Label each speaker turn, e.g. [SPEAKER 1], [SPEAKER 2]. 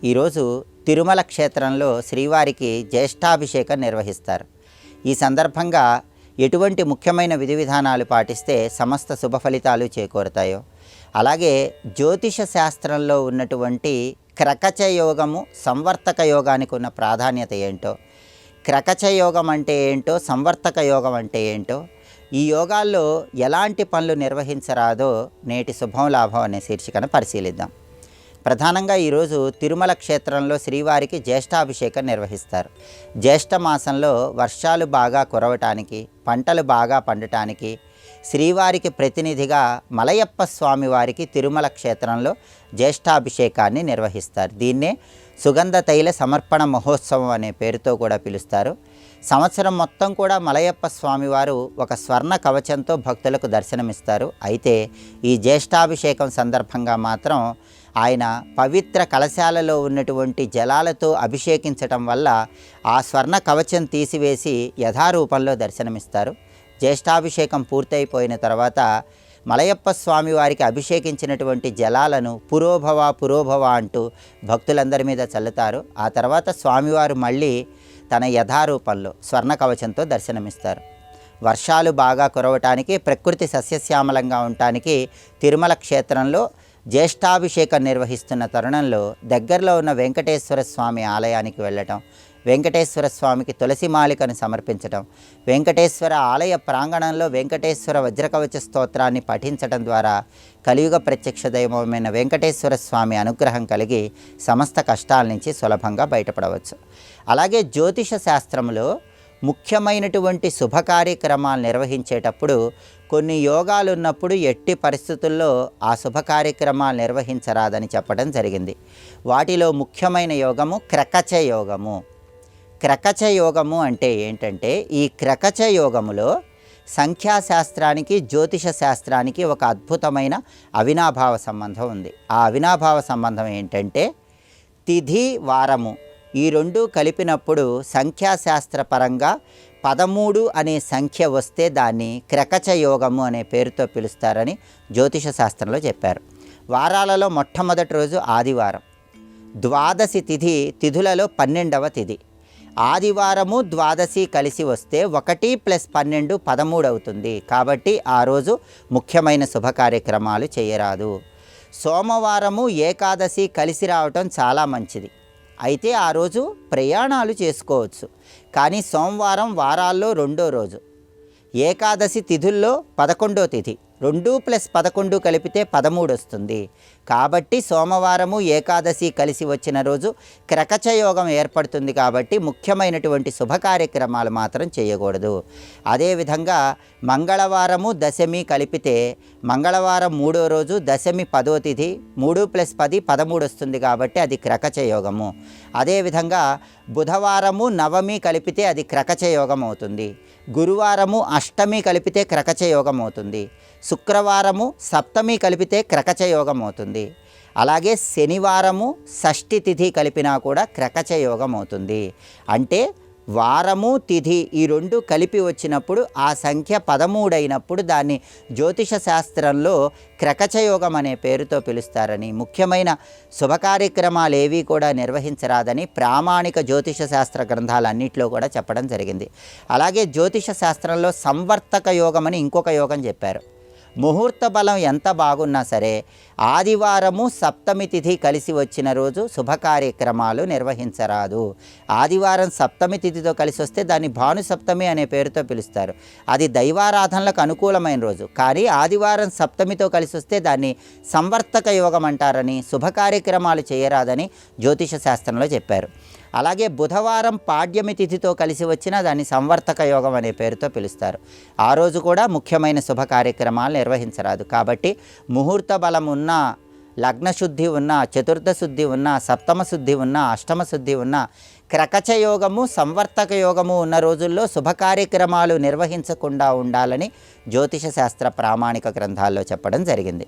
[SPEAKER 1] ఈరోజు తిరుమల క్షేత్రంలో శ్రీవారికి జ్యేష్ఠాభిషేకం నిర్వహిస్తారు. ఈ సందర్భంగా ఎటువంటి ముఖ్యమైన విధి విధానాలు పాటిస్తే సమస్త శుభ ఫలితాలు చేకూరుతాయో, అలాగే జ్యోతిష శాస్త్రంలో ఉన్నటువంటి క్రకచ యోగము, సంవర్తక యోగానికి ఉన్న ప్రాధాన్యత ఏంటో, క్రకచ యోగం అంటే ఏంటో, సంవర్తక యోగం అంటే ఏంటో, ఈ యోగాల్లో ఎలాంటి పనులు నిర్వహించరాదో నేటి శుభం లాభం అనే శీర్షికను పరిశీలిద్దాం. ప్రధానంగా ఈరోజు తిరుమల క్షేత్రంలో శ్రీవారికి జ్యేష్ఠాభిషేకం నిర్వహిస్తారు. జ్యేష్ఠ మాసంలో వర్షాలు బాగా కురవటానికి, పంటలు బాగా పండటానికి శ్రీవారికి ప్రతినిధిగా మలయప్ప స్వామి వారికి తిరుమల క్షేత్రంలో జ్యేష్ఠాభిషేకాన్ని నిర్వహిస్తారు. దీన్నే సుగంధ తైల సమర్పణ మహోత్సవం అనే పేరుతో కూడా పిలుస్తారు. సంవత్సరం మొత్తం కూడా మలయప్ప స్వామివారు ఒక స్వర్ణ కవచంతో భక్తులకు దర్శనమిస్తారు. అయితే ఈ జ్యేష్ఠాభిషేకం సందర్భంగా మాత్రం ఆయన పవిత్ర కలశాలలో ఉన్నటువంటి జలాలతో అభిషేకించటం వల్ల ఆ స్వర్ణ కవచం తీసివేసి యథారూపంలో దర్శనమిస్తారు. జ్యేష్ఠాభిషేకం పూర్తయిపోయిన తర్వాత మలయప్ప స్వామి వారికి అభిషేకించినటువంటి జలాలను పురోభవ పురోభవ అంటూ భక్తులందరి మీద చల్లుతారు. ఆ తర్వాత స్వామివారు మళ్ళీ తన యథారూపంలో స్వర్ణ కవచంతో దర్శనమిస్తారు. వర్షాలు బాగా కురవటానికి, ప్రకృతి సస్యశ్యామలంగా ఉండటానికి తిరుమల క్షేత్రంలో జ్యేష్ఠాభిషేకం నిర్వహిస్తున్న తరుణంలో దగ్గరలో ఉన్న వెంకటేశ్వర స్వామి ఆలయానికి వెళ్ళటం, వెంకటేశ్వర స్వామికి తులసి మాలికను సమర్పించటం, వెంకటేశ్వర ఆలయ ప్రాంగణంలో వెంకటేశ్వర వజ్రకవచ స్తోత్రాన్ని పఠించడం ద్వారా కలియుగ ప్రత్యక్ష దైవమైన వెంకటేశ్వర స్వామి అనుగ్రహం కలిగి సమస్త కష్టాల నుంచి సులభంగా బయటపడవచ్చు. అలాగే జ్యోతిష శాస్త్రంలో ముఖ్యమైనటువంటి శుభ కార్యక్రమాలు నిర్వహించేటప్పుడు కొన్ని యోగాలు ఉన్నప్పుడు ఎట్టి పరిస్థితుల్లో ఆ శుభ కార్యక్రమాలు నిర్వహించరాదని చెప్పడం జరిగింది. వాటిలో ముఖ్యమైన యోగము క్రకచ యోగము. క్రకచ యోగము అంటే ఏంటంటే, ఈ క్రకచ యోగములో సంఖ్యాశాస్త్రానికి, జ్యోతిష శాస్త్రానికి ఒక అద్భుతమైన అవినాభావ సంబంధం ఉంది. ఆ అవినాభావ సంబంధం ఏంటంటే, తిథి వారము ఈ రెండు కలిపినప్పుడు సంఖ్యాశాస్త్రపరంగా 13 అనే సంఖ్య వస్తే దాన్ని క్రకచ యోగము అనే పేరుతో పిలుస్తారని జ్యోతిష శాస్త్రంలో చెప్పారు. వారాలలో మొట్టమొదటి రోజు ఆదివారం, ద్వాదశి తిథి తిథులలో 12వ తిథి. ఆదివారము ద్వాదశి కలిసి వస్తే 1 + 12 13 అవుతుంది. కాబట్టి ఆ రోజు ముఖ్యమైన శుభ కార్యక్రమాలు చేయరాదు. సోమవారము ఏకాదశి కలిసి రావటం చాలా మంచిది. అయితే ఆ రోజు ప్రయాణాలు చేసుకోవచ్చు. కానీ సోమవారం వారాల్లో 2వ రోజు, ఏకాదశి తిథుల్లో 11వ తిథి, 2 + 11 కలిపితే 13 వస్తుంది. కాబట్టి సోమవారము ఏకాదశి కలిసి వచ్చిన రోజు క్రకచ యోగం ఏర్పడుతుంది. కాబట్టి ముఖ్యమైనటువంటి శుభ కార్యక్రమాలు మాత్రం చేయకూడదు. అదేవిధంగా మంగళవారము దశమి కలిపితే మంగళవారం 3వ రోజు, దశమి 10వ తిథి, 3 + 10 13 వస్తుంది. కాబట్టి అది క్రకచ యోగము. అదేవిధంగా బుధవారము నవమి కలిపితే అది క్రకచ యోగం అవుతుంది. గురువారము అష్టమి కలిపితే క్రకచ యోగం అవుతుంది. శుక్రవారము సప్తమి కలిపితే క్రకచ యోగం అవుతుంది. అలాగే శనివారము షష్ఠి తిథి కలిపినా కూడా క్రకచ యోగం అవుతుంది. అంటే వారము తిథి ఈ రెండు కలిపి వచ్చినప్పుడు ఆ సంఖ్య 13 అయినప్పుడు దాన్ని జ్యోతిష శాస్త్రంలో క్రకచ యోగం అనే పేరుతో పిలుస్తారని, ముఖ్యమైన శుభ కార్యక్రమాలు ఏవి కూడా నిర్వహించరాదని ప్రామాణిక జ్యోతిష శాస్త్ర గ్రంథాలన్నింటిలో కూడా చెప్పడం జరిగింది. అలాగే జ్యోతిష శాస్త్రంలో సంవర్తక యోగం అని ఇంకొక యోగం చెప్పారు. ముహూర్త బలం ఎంత బాగున్నా సరే ఆదివారము సప్తమి తిథి కలిసి వచ్చిన రోజు శుభ కార్యక్రమాలు నిర్వహించరాదు. ఆదివారం సప్తమి తిథితో కలిసి వస్తే దాన్ని భాను సప్తమి అనే పేరుతో పిలుస్తారు. అది దైవారాధనలకు అనుకూలమైన రోజు. కానీ ఆదివారం సప్తమితో కలిసి వస్తే దాన్ని సంవర్తక యోగం అంటారని, శుభ కార్యక్రమాలు చేయరాదని జ్యోతిష శాస్త్రంలో చెప్పారు. అలాగే బుధవారం పాడ్యమి తిథితో కలిసి వచ్చినా దాన్ని సంవర్తక యోగం అనే పేరుతో పిలుస్తారు. ఆ రోజు కూడా ముఖ్యమైన శుభ కార్యక్రమాలు నిర్వహించరాదు. కాబట్టి ముహూర్త బలం ఉన్నా, లగ్నశుద్ధి ఉన్నా, చతుర్థ శుద్ధి ఉన్నా, సప్తమ శుద్ధి ఉన్నా, అష్టమ శుద్ధి ఉన్నా, క్రకచ యోగము, సంవర్తక యోగము ఉన్న రోజుల్లో శుభ కార్యక్రమాలు నిర్వహించకుండా ఉండాలని జ్యోతిష శాస్త్ర ప్రామాణిక గ్రంథాల్లో చెప్పడం జరిగింది.